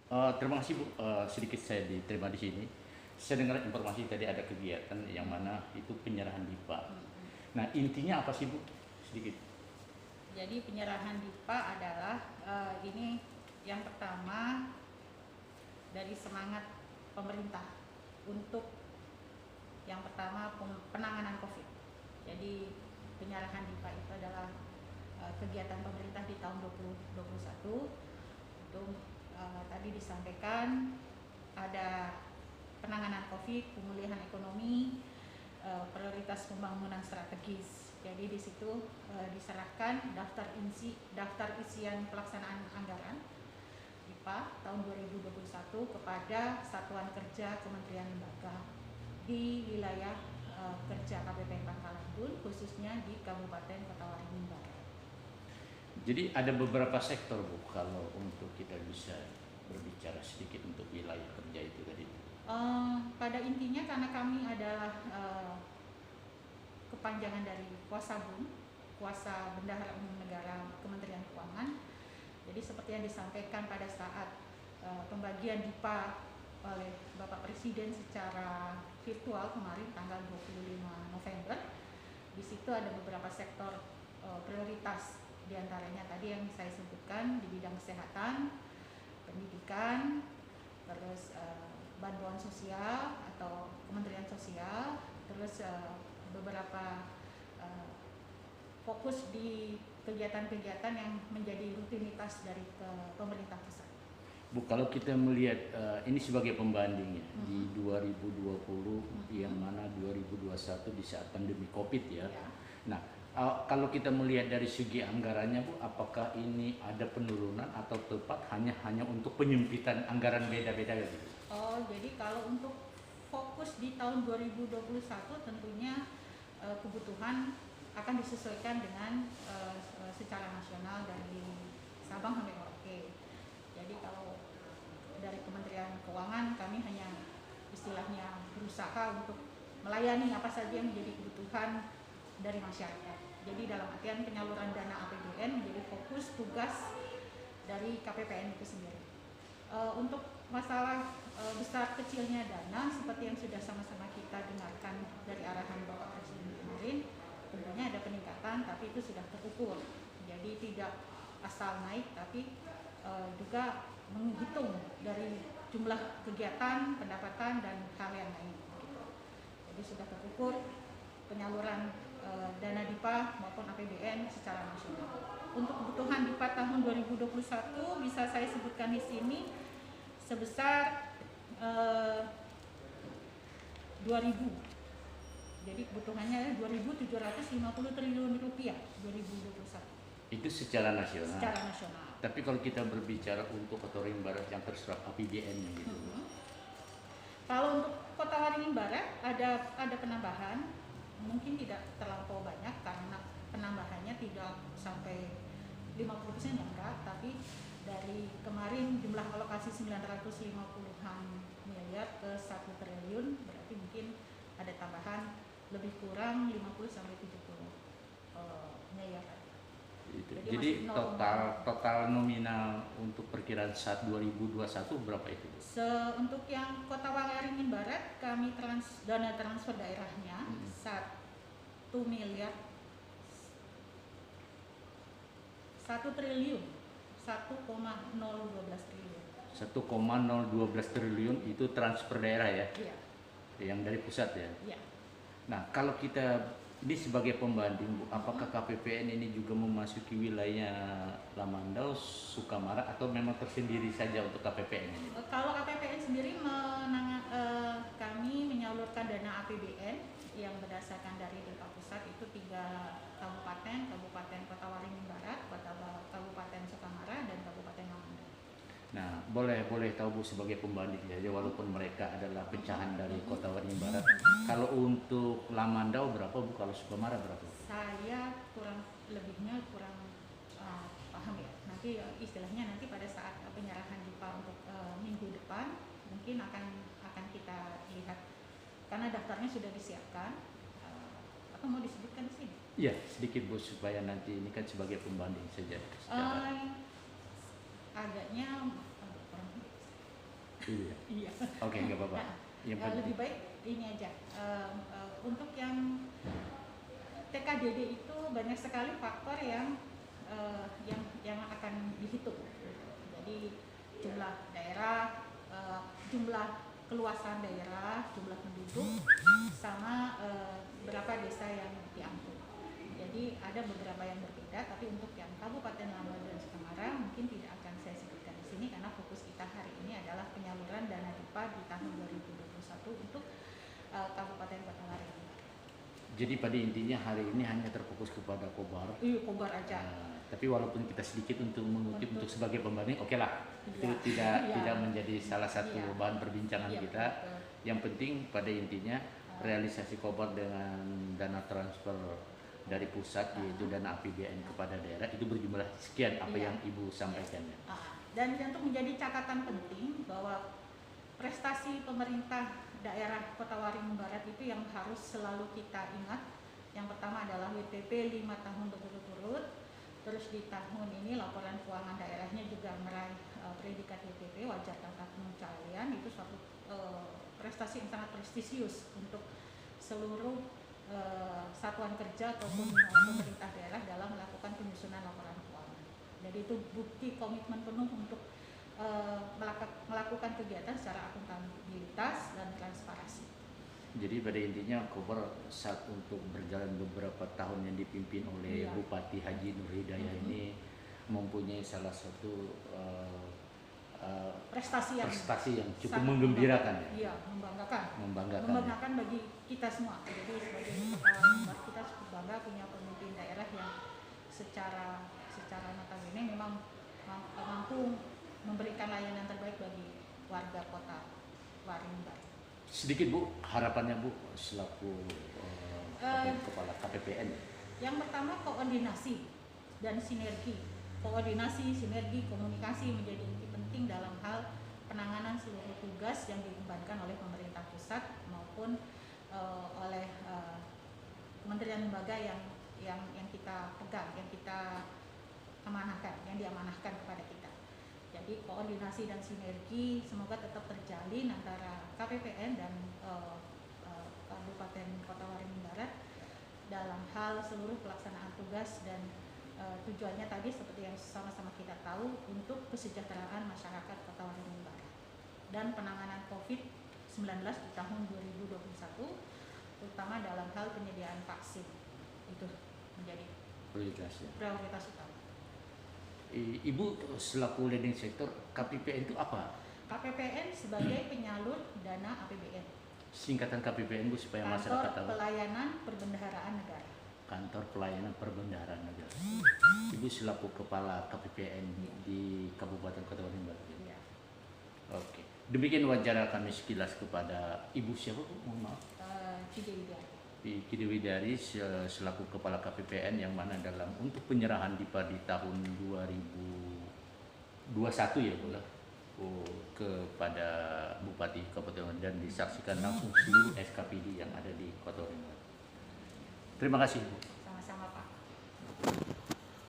Terima kasih Bu. Sedikit saya diterima di sini. Saya dengar informasi tadi ada kegiatan yang mana itu penyerahan DIPA. Nah, intinya apa sih Bu? Sedikit. Jadi penyerahan DIPA adalah ini yang pertama dari semangat pemerintah untuk yang pertama penanganan COVID. Jadi penyerahan DIPA itu adalah kegiatan pemerintah di tahun 2021 untuk tadi disampaikan ada penanganan COVID, pemulihan ekonomi, prioritas pembangunan strategis. Jadi di situ diserahkan daftar isian pelaksanaan anggaran DIPA tahun 2021 kepada Satuan Kerja Kementerian Lembaga di wilayah kerja KPPN Pangkalan Bun, khususnya di Kabupaten Kota Waringin Barat. Jadi ada beberapa sektor Bu, kalau untuk kita bisa berbicara sedikit untuk wilayah kerja itu tadi. Pada intinya karena kami adalah kepanjangan dari Kuasa BUN, Kuasa Bendahara Umum Negara Kementerian Keuangan. Jadi seperti yang disampaikan pada saat pembagian DIPA oleh Bapak Presiden secara virtual kemarin tanggal 25 November, di situ ada beberapa sektor prioritas, diantaranya tadi yang saya sebutkan di bidang kesehatan, pendidikan, terus bantuan sosial atau Kementerian Sosial, terus beberapa fokus di kegiatan-kegiatan yang menjadi rutinitas dari pemerintah pusat. Bu, kalau kita melihat ini sebagai pembanding ya, di 2020 yang mana 2021 di saat pandemi COVID ya. Nah, kalau kita melihat dari segi anggarannya Bu, apakah ini ada penurunan atau tepat hanya untuk penyempitan anggaran beda-beda gitu? Jadi kalau untuk fokus di tahun 2021 tentunya kebutuhan akan disesuaikan dengan secara nasional dari Sabang sampai Merauke. Jadi kalau dari Kementerian Keuangan kami hanya istilahnya berusaha untuk melayani apa saja yang menjadi kebutuhan dari masyarakat. Jadi dalam artian penyaluran dana APBN menjadi fokus tugas dari KPPN itu sendiri. Untuk masalah besar kecilnya dana seperti yang sudah sama-sama kita dengarkan dari arahan Bapak Presiden kemarin, tentunya ada peningkatan tapi itu sudah terukur. Jadi tidak asal naik tapi juga menghitung dari jumlah kegiatan, pendapatan dan hal yang lain. Jadi sudah terukur penyaluran dana DIPA maupun APBN secara nasional. Untuk kebutuhan DIPA tahun 2021 bisa saya sebutkan di sini sebesar 2.000. Jadi kebutuhannya 2.750 triliun rupiah 2021. Itu secara nasional. Secara nasional. Tapi kalau kita berbicara untuk Kota Waringin Barat yang terserap APBN-nya gitu. Kalau untuk Kota Waringin Barat ada penambahan, mungkin tidak terlampau banyak karena penambahannya tidak sampai 50% enggak, tapi dari kemarin jumlah alokasi 950-an miliar ke 1 triliun, berarti mungkin ada tambahan lebih kurang 50 sampai 70 miliar. Jadi total nominal untuk perkiraan saat 2021 berapa itu? Untuk yang Kota Waringin Barat kami dana transfer daerahnya 1 miliar 1 triliun 1,012 triliun. 1,012 triliun itu transfer daerah ya? Iya. Yang dari pusat ya? Iya. Nah, kalau kita ini sebagai pembanding Bu, apakah KPPN ini juga memasuki wilayah Lamandau, Sukamara atau memang tersendiri saja untuk KPPN ini? Kalau KPPN sendiri kami menyalurkan dana APBN yang berdasarkan dari DIPA pusat itu 3 kabupaten Kota Waringin Barat, Kabupaten Sukamara dan Kabupaten Lamandau. Nah, boleh tahu Bu sebagai pembanding saja walaupun mereka adalah pecahan dari Kota Waringin Barat. Kalau untuk Lamandau berapa Bu? Kalau Sukamara berapa? Saya kurang paham ya. Nanti istilahnya nanti pada saat penyerahan DIPA untuk minggu depan mungkin akan kita lihat karena daftarnya sudah disiapkan. Atau mau disebutkan di sini? Iya, sedikit Bu supaya nanti ini kan sebagai pembanding saja. Agaknya kurang Iya. Iya. Oke, nggak apa-apa. Nah, Yang penting. lebih baik ini aja. Untuk yang TKDD itu banyak sekali faktor yang akan dihitung. Jadi jumlah daerah, jumlah keluasan daerah, jumlah penduduk, sama berapa desa yang diangkut. Jadi ada beberapa yang berbeda, tapi untuk yang Kabupaten Langgeng dan Semarang mungkin tidak akan saya sebutkan di sini karena fokus kita hari ini adalah penyaluran dana DIPA di tahun 2021 untuk Kabupaten Kota Waringin. Jadi pada intinya hari ini hanya terfokus kepada Kobar. Iya, Kobar aja. Tapi walaupun kita sedikit untuk mengutip untuk sebagai pembanding, oke lah. Itu tidak menjadi salah satu bahan perbincangan kita. Betul. Yang penting pada intinya realisasi Kobar dengan dana transfer dari pusat yaitu dana APBN kepada daerah itu berjumlah sekian apa yang Ibu sampaikan. Dan untuk menjadi catatan penting bahwa prestasi pemerintah daerah Kota Waringin Barat itu yang harus selalu kita ingat. Yang pertama adalah WTP 5 tahun berturut-turut. Terus di tahun ini laporan keuangan daerahnya juga meraih predikat WTP, wajar tata pencapaian. Itu suatu prestasi yang sangat prestisius untuk seluruh satuan kerja ataupun pemerintah daerah dalam melakukan penyusunan laporan keuangan. Jadi itu bukti komitmen penuh untuk melakukan kegiatan secara akuntabilitas dan transparansi. Jadi pada intinya Kobar saat untuk berjalan beberapa tahun yang dipimpin oleh Bupati Haji Nur Hidayah ini mempunyai salah satu prestasi yang cukup menggembirakan ya. Iya, membanggakan bagi kita semua. Jadi sebagai kita cukup bangga punya pemimpin daerah yang secara notabene memang mampu memberikan layanan terbaik bagi warga Kota Waringin Barat. Sedikit Bu, harapannya Bu selaku kepala KPPN. Yang pertama koordinasi dan sinergi. Koordinasi, sinergi, komunikasi menjadi inti penting dalam hal penanganan seluruh tugas yang diembankan oleh pemerintah pusat maupun oleh kementerian lembaga yang kita pegang, yang kita amanahkan, yang diamanahkan kepada kita. Jadi koordinasi dan sinergi semoga tetap terjalin antara KPPN dan Kabupaten Kota Waringin Barat dalam hal seluruh pelaksanaan tugas dan tujuannya tadi seperti yang sama-sama kita tahu untuk kesejahteraan masyarakat Kota Waringin Barat dan penanganan COVID-19 di tahun 2021 terutama dalam hal penyediaan vaksin. Itu menjadi prioritas utama. Ibu selaku leading sektor KPPN itu apa? KPPN sebagai penyalur dana APBN. Singkatan KPPN Bu supaya masyarakat tahu. Kantor Pelayanan Perbendaharaan Negara. Kantor Pelayanan Perbendaharaan Negara. Ibu selaku kepala KPPN di Kabupaten Kota Waringin Barat. Ya. Oke. Demikian wawancara kami sekilas kepada Ibu siapa Bu? Mohon maaf. Kide Widari selaku kepala KPPN yang mana dalam untuk penyerahan DIPA di tahun 2021 ya Bu kepada Bupati Kabupaten dan disaksikan langsung seluruh SKPD yang ada di Kota Waringin. Terima kasih Bu.